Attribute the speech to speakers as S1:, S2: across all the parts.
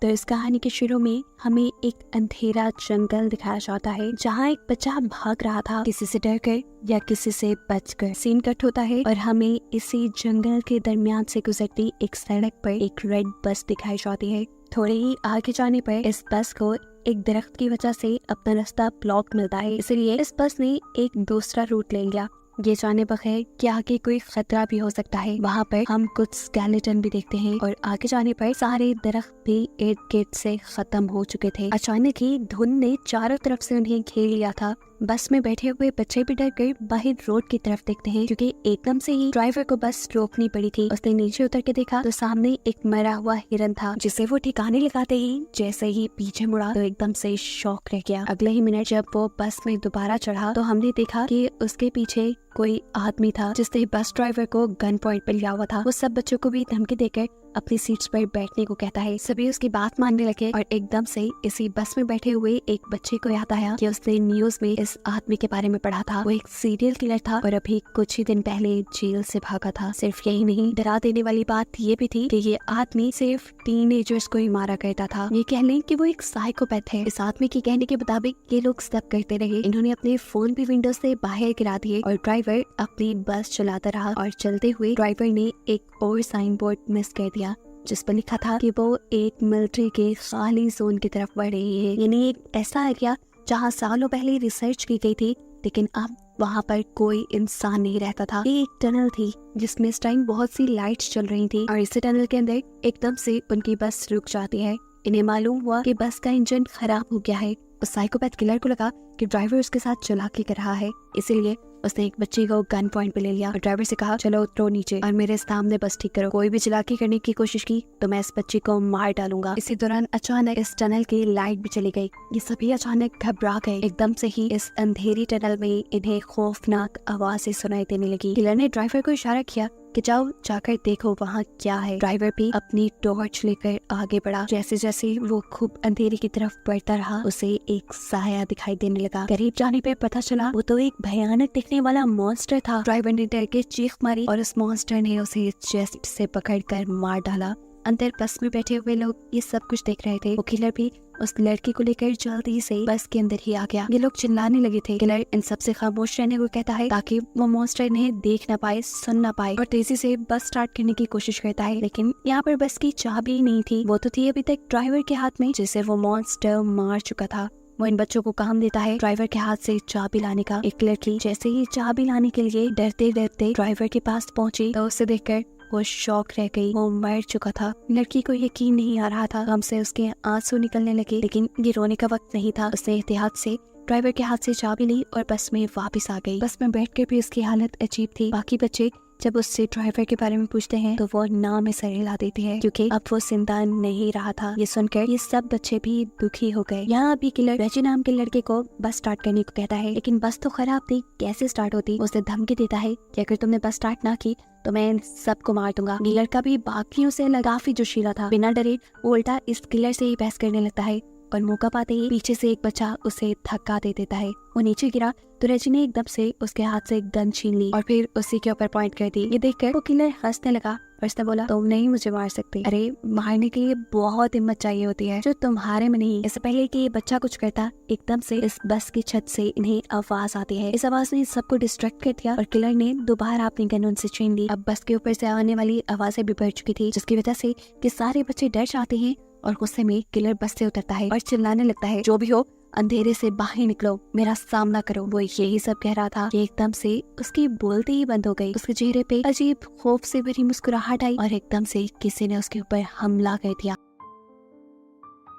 S1: तो इस कहानी के शुरू में हमें एक अंधेरा जंगल दिखाया जाता है जहाँ एक बच्चा भाग रहा था, किसी से डर कर या किसी से बचकर। सीन कट होता है और हमें इसी जंगल के दरमियान से गुजरती एक सड़क पर एक रेड बस दिखाई जाती है। थोड़े ही आगे जाने पर इस बस को एक दरख्त की वजह से अपना रास्ता ब्लॉक मिलता है, इसलिए इस बस ने एक दूसरा रूट ले लिया। ये जाने बगैर कि आगे कोई खतरा भी हो सकता है। वहाँ पर हम कुछ स्केलेटन भी देखते हैं और आगे जाने पर सारे दरख्त भी इर्द गिर्द से खत्म हो चुके थे। अचानक ही धुंध ने चारों तरफ से उन्हें घेर लिया था। बस में बैठे हुए बच्चे भी डर कर बाहर रोड की तरफ देखते हैं, क्योंकि एकदम से ही ड्राइवर को बस रोकनी पड़ी थी। उसने नीचे उतर के देखा तो सामने एक मरा हुआ हिरन था, जिसे वो ठिकाने लगाते ही जैसे ही पीछे मुड़ा तो एकदम से शॉक रह गया। अगले ही मिनट जब वो बस में दोबारा चढ़ा तो हमने देखा कि उसके पीछे कोई आदमी था जिसने बस ड्राइवर को गन पॉइंट पर लिया हुआ था। वो सब बच्चों को भी धमकी देकर अपनी सीट्स पर बैठने को कहता है। सभी उसकी बात मानने लगे और एकदम से इसी बस में बैठे हुए एक बच्चे को याद आया कि उसने न्यूज में इस आदमी के बारे में पढ़ा था। वो एक सीरियल किलर था और अभी कुछ ही दिन पहले जेल से भागा था। सिर्फ यही नहीं, डरा देने वाली बात ये भी थी कि ये आदमी सिर्फ टीनेजर्स को ही मारा करता था। ये कह लें कि वो एक साइकोपैथ है। इस आदमी के कहने के मुताबिक ये लोग सब करते रहे। इन्होंने अपने फोन भी विंडो से बाहर गिरा दिए और ड्राइवर अपनी बस चलाता रहा। और चलते हुए ड्राइवर ने एक और साइन बोर्ड मिस कर दिया जिस पर लिखा था कि वो एक मिलिट्री के खाली जोन की तरफ बढ़ रही है, यानी एक ऐसा एरिया जहाँ सालों पहले रिसर्च की गई थी, लेकिन अब वहाँ पर कोई इंसान नहीं रहता था। ये एक टनल थी जिसमें इस टाइम बहुत सी लाइट्स चल रही थी और इसी टनल के अंदर एकदम से उनकी बस रुक जाती है। इन्हें मालूम हुआ कि बस का इंजन खराब हो गया है। उस साइकोपैथ किलर को लगा कि ड्राइवर उसके साथ चालाकी कर रहा है, इसीलिए उसने एक बच्ची को गन पॉइंट पे ले लिया और ड्राइवर से कहा, चलो उतरो नीचे और मेरे सामने बस ठीक करो। कोई भी चालाकी करने की कोशिश की तो मैं इस बच्ची को मार डालूंगा। इसी दौरान अचानक इस टनल की लाइट भी चली गई। ये सभी अचानक घबरा गए। एकदम से ही इस अंधेरी टनल में इन्हें खौफनाक आवाजें सुनाई देने लगी। किलर ने ड्राइवर को इशारा किया कि जाओ जाकर देखो वहाँ क्या है। ड्राइवर भी अपनी टॉर्च लेकर आगे बढ़ा। जैसे जैसे वो खूब अंधेरे की तरफ बढ़ता रहा, उसे एक साया दिखाई देने लगा। करीब जाने पर पता चला वो तो एक भयानक दिखने वाला मॉन्स्टर था। ड्राइवर ने डर के चीख मारी और उस मॉन्स्टर ने उसे चेस्ट से पकड़कर मार डाला। अंदर बस में बैठे हुए लोग ये सब कुछ देख रहे थे। वो किलर भी उस लड़की को लेकर जल्दी से बस के अंदर ही आ गया। ये लोग चिल्लाने लगे थे। किलर इन सब से खामोश रहने को कहता है ताकि वो मॉन्स्टर इन्हें देख ना पाए, सुन ना पाए, और तेजी से बस स्टार्ट करने की कोशिश करता है। लेकिन यहाँ पर बस की चाबी नहीं थी। वो तो थी अभी तक ड्राइवर के हाथ में, जिसे वो मॉन्स्टर मार चुका था। वो इन बच्चों को काम देता है ड्राइवर के हाथ से चाबी लाने का। एक लड़की जैसे ही चाबी लाने के लिए डरते डरते ड्राइवर के पास पहुंची तो उसे देखकर वो शॉक रह गई। वो मर चुका था। लड़की को यकीन नहीं आ रहा था। हमसे उसके आंसू निकलने लगे, लेकिन ये रोने का वक्त नहीं था। उसने एहतियात से ड्राइवर के हाथ से चाबी ली और बस में वापस आ गई। बस में बैठकर भी उसकी हालत अजीब थी। बाकी बच्चे जब उससे ड्राइवर के बारे में पूछते हैं तो वो नाम में सर हिला देती है, क्योंकि अब वो जिंदा नहीं रहा था। ये सुनकर ये सब बच्चे भी दुखी हो गए। यहाँ अभी किलर रेजी नाम के लड़के को बस स्टार्ट करने को कहता है, लेकिन बस तो खराब थी, कैसे स्टार्ट होती। उसे धमकी देता है कि अगर तुमने बस स्टार्ट ना की तो मैं इन सबको मार दूंगा। ये लड़का भी बाकियों से काफी जोशीला था। बिना डरे वो उल्टा इस किलर से ही बहस करने लगता है और मौका पाते ही पीछे से एक बच्चा उसे धक्का दे देता है। वो नीचे गिरा तो रेजी ने एकदम से उसके हाथ से एक गन छीन ली और फिर उसी के ऊपर पॉइंट कर दी। ये देखकर वो किलर हंसने लगा और उसने बोला, तुम नहीं मुझे मार सकते। अरे मारने के लिए बहुत हिम्मत चाहिए होती है जो तुम्हारे में नहीं। इससे पहले कि ये बच्चा कुछ करता, एकदम से इस बस की छत से इन्हें आवाज आती है। इस आवाज ने सबको डिस्ट्रैक्ट कर दिया और किलर ने दोबारा अपनी गन उनसे छीन ली। अब बस के ऊपर से आने वाली आवाजें भी बढ़ चुकी थी, जिसकी वजह से कि सारे बच्चे डर जाते हैं और गुस्से में किलर बस से उतरता है और चिल्लाने लगता है, जो भी हो अंधेरे से बाहर निकलो, मेरा सामना करो। वो यही सब कह रहा था कि एकदम से उसकी बोलते ही बंद हो गई। उसके चेहरे पे अजीब खौफ से भरी मुस्कुराहट आई और एकदम से किसी ने उसके ऊपर हमला कर दिया।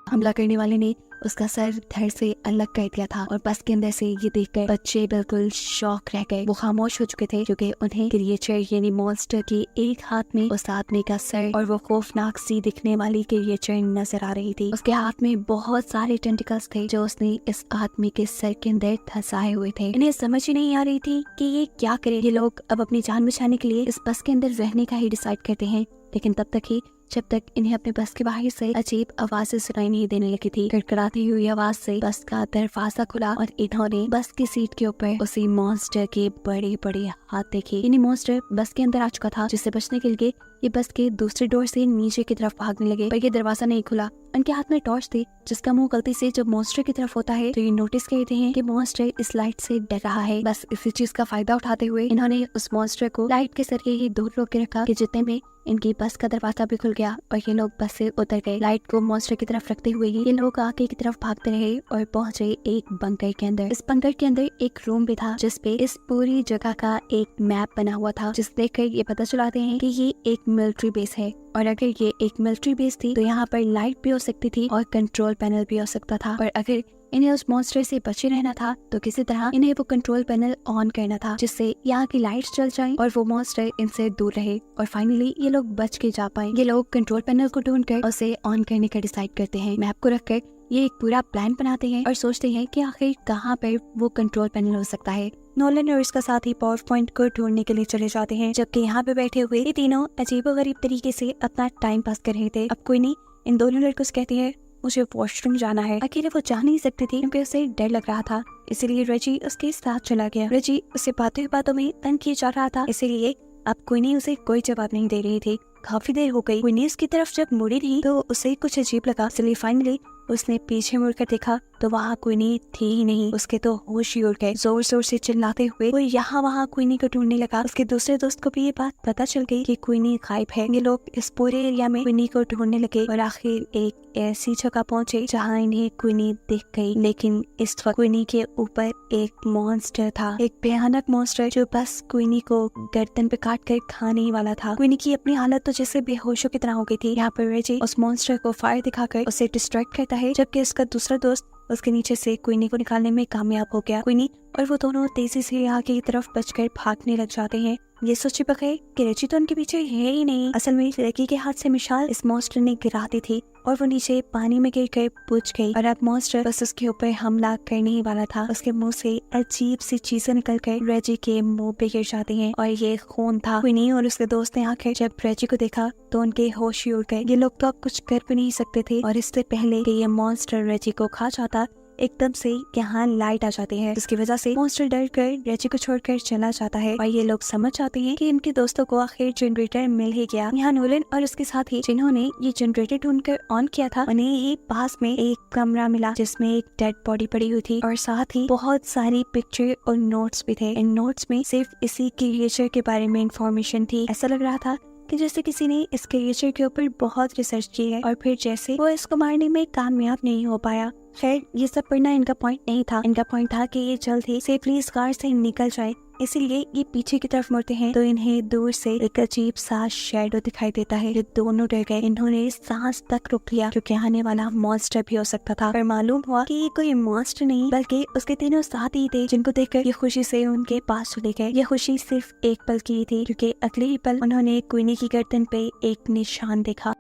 S1: हमला करने वाले ने उसका सर धड़ से अलग कर दिया था और बस के अंदर से ये देखकर बच्चे बिल्कुल शॉक रह गए। वो खामोश हो चुके थे क्योंकि उन्हें क्रिएचर यानी मॉन्स्टर के एक हाथ में उस आदमी का सर और वो खौफनाक सी दिखने वाली क्रिएचर नजर आ रही थी। उसके हाथ में बहुत सारे टेंटिकल्स थे जो उसने इस आदमी के सर के अंदर धंसाए हुए थे। इन्हें समझ ही नहीं आ रही थी कि ये क्या करे। ये लोग अब अपनी जान बचाने के लिए इस बस के अंदर रहने का ही डिसाइड करते हैं, लेकिन तब तक ही जब तक इन्हें अपने बस के बाहर से अजीब आवाजें सुनाई नहीं देने लगी थी। कड़कड़ाती हुई आवाज से बस का दरवाजा खुला और इन्होंने बस की सीट के ऊपर उसी मॉन्स्टर के बड़े बड़े हाथ देखे। इन्हीं मॉन्स्टर बस के अंदर आ चुका था, जिससे बचने के लिए ये बस के दूसरे डोर से नीचे की तरफ भागने लगे, पर ये दरवाजा नहीं खुला। उनके हाथ में टॉर्च थी जिसका मुंह गलती से जब मॉन्स्टर की तरफ होता है तो ये नोटिस करते हैं कि मॉन्स्टर इस लाइट से डर रहा है। बस इसी चीज का फायदा उठाते हुए इन्होंने उस मॉन्स्टर को लाइट के जरिए ही दूर रोक के रखा कि जितने में इनकी बस का दरवाजा भी खुल गया और ये लोग बस से उतर गए। लाइट को मॉन्स्टर की तरफ रखते हुए ही ये लोग आगे की तरफ भागते रहे और पहुंचे एक बंकर के अंदर। इस बंकर के अंदर एक रूम भी था जिसपे इस पूरी जगह का एक मैप बना हुआ था, जिसे देखकर ये पता चलाते हैं कि ये एक मिलिट्री बेस है। और अगर ये एक मिलिट्री बेस थी तो यहाँ पर लाइट भी हो सकती थी और कंट्रोल पैनल भी हो सकता था। और अगर इन्हें उस मॉन्स्टर से बचे रहना था तो किसी तरह इन्हें वो कंट्रोल पैनल ऑन करना था जिससे यहाँ की लाइट्स जल जाएं और वो मॉन्स्टर इनसे दूर रहे और फाइनली ये लोग बच के जा पाए। ये लोग कंट्रोल पैनल को ढूंढकर उसे ऑन करने का डिसाइड करते हैं। मैप को रखकर ये एक पूरा प्लान बनाते हैं और सोचते हैं कि आखिर कहाँ पर वो कंट्रोल पैनल हो सकता है। नोलन और इसका साथी पावर पॉइंट को ढूंढने के लिए चले जाते हैं, जबकि यहाँ पे बैठे हुए ये तीनों अजीबोगरीब तरीके से अपना टाइम पास कर रहे थे। अब कोई नहीं इन दोनों लड़कों से कहती है मुझे वॉशरूम जाना है। अकेले वो जा नहीं सकती थी क्योंकि उसे डर लग रहा था, इसीलिए रेजी उसके साथ चला गया। रेजी उसे बातों में तंग किया जा रहा था, इसीलिए अब क्वीनी उसे कोई जवाब नहीं दे रही थी। काफी देर हो गई, क्वीनी उसकी तरफ जब मुड़ी नहीं तो उसे कुछ अजीब लगा, इसलिए फाइनली उसने पीछे मुड़कर देखा तो वहाँ क्वीनी थी ही नहीं। उसके तो होश ही उड़ गए। जोर जोर से चिल्लाते हुए वो यहाँ वहाँ क्वीनी को ढूंढने लगा। उसके दूसरे दोस्त को भी ये बात पता चल गई कि क्वीनी गायब है। ये लोग इस पूरे एरिया में क्वीनी को ढूंढने लगे और आखिर एक ऐसी जगह पहुँचे जहाँ इन्हें क्वीनी दिख गई। लेकिन इस वक्त क्वीनी के ऊपर एक मॉन्स्टर था, एक भयानक मॉन्स्टर जो बस क्वीनी को गर्दन पे काट कर खाने ही वाला था। क्वीनी की अपनी हालत तो जैसे बेहोशों की तरह हो गई थी। यहाँ पर रेजी उस मॉन्स्टर को फायर दिखाकर उसे डिस्ट्रैक्ट करता है, जबकि उसका दूसरा दोस्त उसके नीचे से क्वीनी को निकालने में कामयाब हो गया। क्वीनी और वो दोनों तेजी से आगे की तरफ बचकर भागने लग जाते हैं। ये सोचे बगैर कि रेजी तो उनके पीछे है ही नहीं। असल में लड़की के हाथ से मिसाल इस मॉन्स्टर ने गिरा दी थी और वो नीचे पानी में गिर कर बुझ गई और अब मॉन्स्टर बस उसके ऊपर हमला करने ही वाला था। उसके मुंह से अजीब सी चीजें निकल कर रेजी के मुंह पे गिर जाती हैं और ये खून था। क्वीनी और उसके दोस्त ने आकर जब रेजी को देखा तो उनके होश ही उड़ गए। ये लोग तो अब कुछ कर भी नहीं सकते थे और इससे पहले कि ये मॉन्स्टर रेजी को खा जाता एकदम से यहाँ लाइट आ जाती है, जिसकी वजह से मॉन्स्टर डर कर रेजी को छोड़कर चला जाता है और ये लोग समझ जाते हैं कि इनके दोस्तों को आखिर जनरेटर मिल ही गया। यहाँ नोलन और उसके साथी जिन्होंने ये जनरेटर ढूंढकर ऑन किया था उन्हें ही पास में एक कमरा मिला जिसमें एक डेड बॉडी पड़ी हुई थी और साथ ही बहुत सारी पिक्चर और नोट्स भी थे। इन नोट्स में सिर्फ इसी क्रिएचर के बारे में इंफॉर्मेशन थी। ऐसा लग रहा था कि जैसे किसी ने इस क्रिएचर के ऊपर बहुत रिसर्च की है और फिर जैसे वो इसको मारने में कामयाब नहीं हो पाया। खैर ये सब पढ़ना इनका पॉइंट नहीं था। इनका पॉइंट था कि ये जल्द ही सेफली इस कार से निकल जाए, इसीलिए ये पीछे की तरफ मुड़ते हैं तो इन्हें दूर से एक अजीब सा शैडो दिखाई देता है। ये दोनों डर गए, इन्होंने सांस तक रोक लिया क्योंकि आने वाला मॉन्स्टर भी हो सकता था। पर मालूम हुआ कि ये कोई मॉन्स्टर नहीं बल्कि उसके तीनों साथी थे जिनको देखकर ये खुशी से उनके पास चले गए। ये खुशी सिर्फ एक पल की थी क्योंकि अगले ही पल उन्होंने क्वीनी की गर्दन पे एक निशान देखा।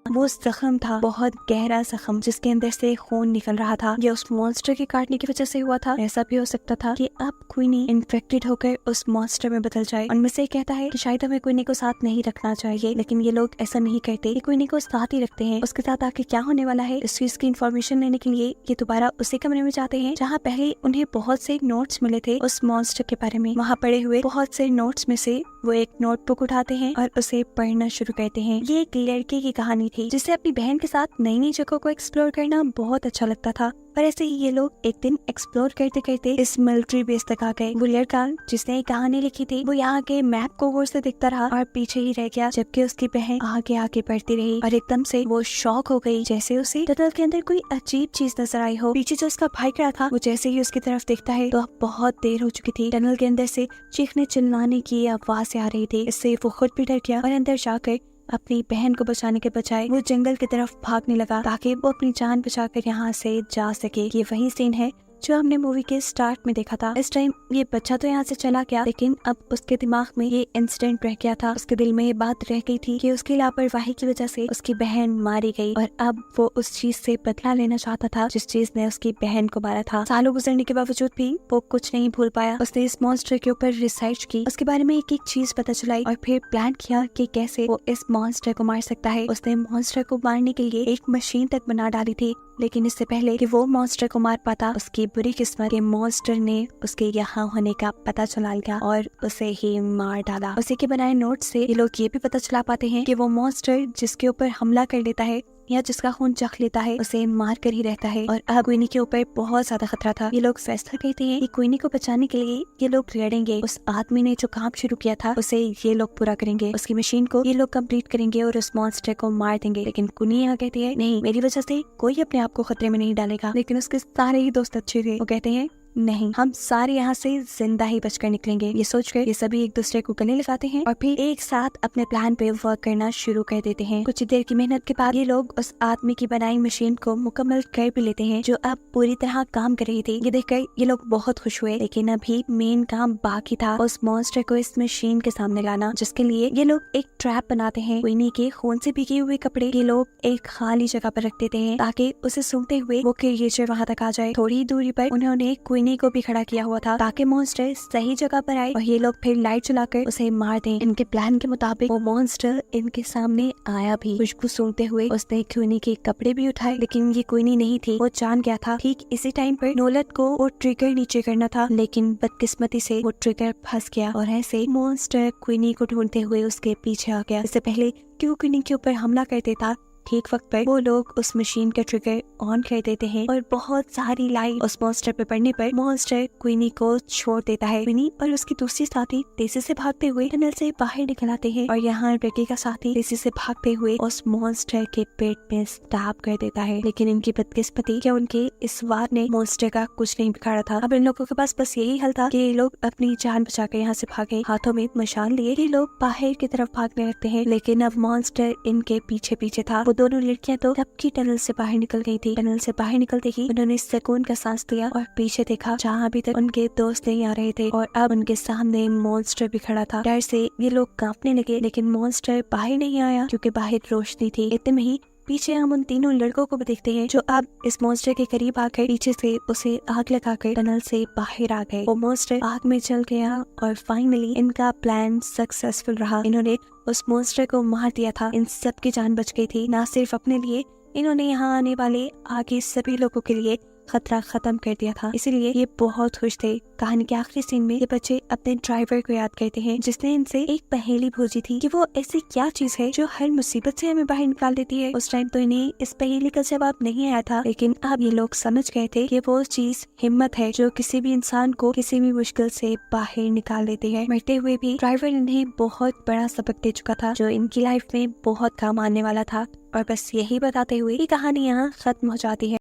S1: वो जख्म था, बहुत गहरा जख्म जिसके अंदर से खून निकल रहा था। ये उस मॉन्स्टर के काटने की वजह से हुआ था। ऐसा भी हो सकता था कि अब क्वीनी इन्फेक्टेड होकर उस मॉन्स्टर में बदल जाए। उनमें से कहता है कि शायद हमें क्वीनी को साथ नहीं रखना चाहिए, लेकिन ये लोग ऐसा नहीं करते। ये क्वीनी को साथ ही रखते हैं। उसके साथ आके क्या होने वाला है इस चीज की इन्फॉर्मेशन लेने के लिए ये दोबारा उसी कमरे में जाते हैं जहाँ पहले उन्हें बहुत से नोट्स मिले थे उस मॉन्स्टर के बारे में। वहाँ पड़े हुए बहुत से नोट्स में से वो एक नोटबुक उठाते हैं और उसे पढ़ना शुरू करते हैं। ये एक लड़के की कहानी थी जिसे अपनी बहन के साथ नई नई जगहों को एक्सप्लोर करना बहुत अच्छा लगता था। पर ऐसे ही ये लोग एक दिन एक्सप्लोर करते करते इस मिलिट्री बेस तक आ गए। वो लड़का जिसने ये कहानी लिखी थी वो यहाँ के मैप को गौर से देखता रहा और पीछे ही रह गया, जबकि उसकी बहन आगे आगे बढ़ती रही और एकदम से वो शॉक हो गई जैसे उसे टनल के अंदर कोई अजीब चीज नजर आई हो। पीछे जो उसका भाई खड़ा था वो जैसे ही उसकी तरफ देखता है तो अब बहुत देर हो चुकी थी। टनल के अंदर से चीखने चिल्लाने की आवाज आ रही थी। इससे वो खुद भी डर गया और अंदर जाकर अपनी बहन को बचाने के बजाय वो जंगल की तरफ भागने लगा ताकि वो अपनी जान बचाकर यहाँ से जा सके। ये वही सीन है जो हमने मूवी के स्टार्ट में देखा था। इस टाइम ये बच्चा तो यहाँ से चला गया, लेकिन अब उसके दिमाग में ये इंसिडेंट रह गया था। उसके दिल में ये बात रह गई थी कि उसकी लापरवाही की वजह से उसकी बहन मारी गई और अब वो उस चीज से बदला लेना चाहता था जिस चीज ने उसकी बहन को मारा था। सालों गुजरने के बावजूद भी वो कुछ नहीं भूल पाया। उसने इस मॉन्स्टर के ऊपर रिसर्च की, उसके बारे में एक एक चीज पता चलाई और फिर प्लान किया कि कैसे वो इस मॉन्स्टर को मार सकता है। उसने मॉन्स्टर को मारने के लिए एक मशीन तक बना डाली थी लेकिन इससे पहले कि वो मॉन्स्टर को मार पाता, उसकी बुरी किस्मत के मॉन्स्टर ने उसके यहाँ होने का पता चला लिया और उसे ही मार डाला। उसी के बनाए नोट से ये लोग ये भी पता चला पाते हैं कि वो मॉन्स्टर जिसके ऊपर हमला कर लेता है या जिसका खून चख लेता है उसे मार कर ही रहता है। और अब क्वीनी के ऊपर बहुत ज्यादा खतरा था। ये लोग फैसला करते हैं कि क्वीनी को बचाने के लिए ये लोग लड़ेंगे। उस आदमी ने जो काम शुरू किया था उसे ये लोग पूरा करेंगे, उसकी मशीन को ये लोग कंप्लीट करेंगे और उस मॉन्स्टर को मार देंगे। लेकिन क्वीनी यहाँ कहती है नहीं, मेरी वजह से कोई अपने आप को खतरे में नहीं डालेगा। लेकिन उसके सारे ही दोस्त अच्छे थे, वो कहते हैं नहीं, हम सारे यहाँ से जिंदा ही बचकर निकलेंगे। ये सोचकर ये सभी एक दूसरे को गले लगाते हैं और फिर एक साथ अपने प्लान पे वर्क करना शुरू कर देते हैं। कुछ देर की मेहनत के बाद ये लोग उस आदमी की बनाई मशीन को मुकम्मल कर भी लेते हैं जो अब पूरी तरह काम कर रही थी। ये देखकर ये लोग बहुत खुश हुए, लेकिन अभी मेन काम बाकी था, उस मॉन्स्टर को इस मशीन के सामने लाना, जिसके लिए ये लोग एक ट्रैप बनाते हैं। क्वीनी के खून से भीगे हुए कपड़े ये लोग एक खाली जगह पर रख देते हैं ताकि उसे सूंघते हुए वो क्रिएचर वहाँ तक आ जाए। थोड़ी दूरी पर उन्होंने क्वीनी को भी खड़ा किया हुआ था ताकि मॉन्स्टर सही जगह पर आए और ये लोग फिर लाइट चलाकर उसे मार दें। इनके प्लान के मुताबिक वो मॉन्स्टर इनके सामने आया भी। खुशबू सूंघते हुए उसने क्वीनी के कपड़े भी उठाए, लेकिन ये क्वीनी नहीं थी। वो जान गया था ठीक इसी टाइम पर नोलन को वो ट्रिगर नीचे करना था, लेकिन बदकिस्मती से वो ट्रिगर फंस गया और ऐसे मॉन्स्टर क्वीनी को ढूंढते हुए उसके पीछे आ गया। इससे पहले कि वो क्वीनी के ऊपर हमला कर देता, ठीक वक्त पर वो लोग उस मशीन का ट्रिगर ऑन कर देते हैं और बहुत सारी लाइट उस मॉन्स्टर पे पड़ने पर मॉन्स्टर क्वीनी को छोड़ देता है। क्वीनी और उसकी दूसरी साथी तेजी से भागते हुए टनल से बाहर निकल आते हैं और यहाँ बेकी का साथी तेजी से भागते हुए उस मॉन्स्टर के पेट में स्टैब कर देता है। लेकिन इनकी बदकिस्मती कि उनके इस वार ने मॉन्स्टर का कुछ नहीं बिगाड़ा था। अब इन लोगों के पास बस यही हल था कि ये लोग अपनी जान बचाकर यहाँ से भागे। हाथों में मशाल लिए ये लोग बाहर की तरफ भागने लगते हैं, लेकिन अब मॉन्स्टर इनके पीछे पीछे था। दोनों लड़कियां तो तब की टनल से बाहर निकल गई थी। टनल से बाहर निकलते ही उन्होंने सुकून का सांस लिया और पीछे देखा जहाँ अभी तक उनके दोस्त नहीं आ रहे थे और अब उनके सामने मॉन्स्टर भी खड़ा था। डर से ये लोग कांपने लगे, लेकिन मॉन्स्टर बाहर नहीं आया क्योंकि बाहर रोशनी थी। इतने में ही पीछे हम उन तीनों लड़कों को भी देखते हैं जो अब इस मॉन्स्टर के करीब आकर पीछे से उसे आग लगाकर टनल से बाहर आ गए। वो मॉन्स्टर आग में जल गया और फाइनली इनका प्लान सक्सेसफुल रहा। इन्होंने उस मॉन्स्टर को मार दिया था। इन सब की जान बच गई थी, ना सिर्फ अपने लिए, इन्होंने यहाँ आने वाले आगे सभी लोगों के लिए खतरा खत्म कर दिया था। इसीलिए ये बहुत खुश थे। कहानी के आखिरी सीन में ये बच्चे अपने ड्राइवर को याद करते हैं जिसने इनसे एक पहेली पूछी थी कि वो ऐसी क्या चीज है जो हर मुसीबत से हमें बाहर निकाल देती है। उस टाइम तो इन्हें इस पहेली का जवाब नहीं आया था, लेकिन अब ये लोग समझ गए थे कि वो चीज हिम्मत है जो किसी भी इंसान को किसी भी मुश्किल से बाहर निकाल देती है। मरते हुए भी ड्राइवर इन्हें बहुत बड़ा सबक दे चुका था जो इनकी लाइफ में बहुत काम आने वाला था। और बस यही बताते हुए ये कहानी यहाँ खत्म हो जाती है।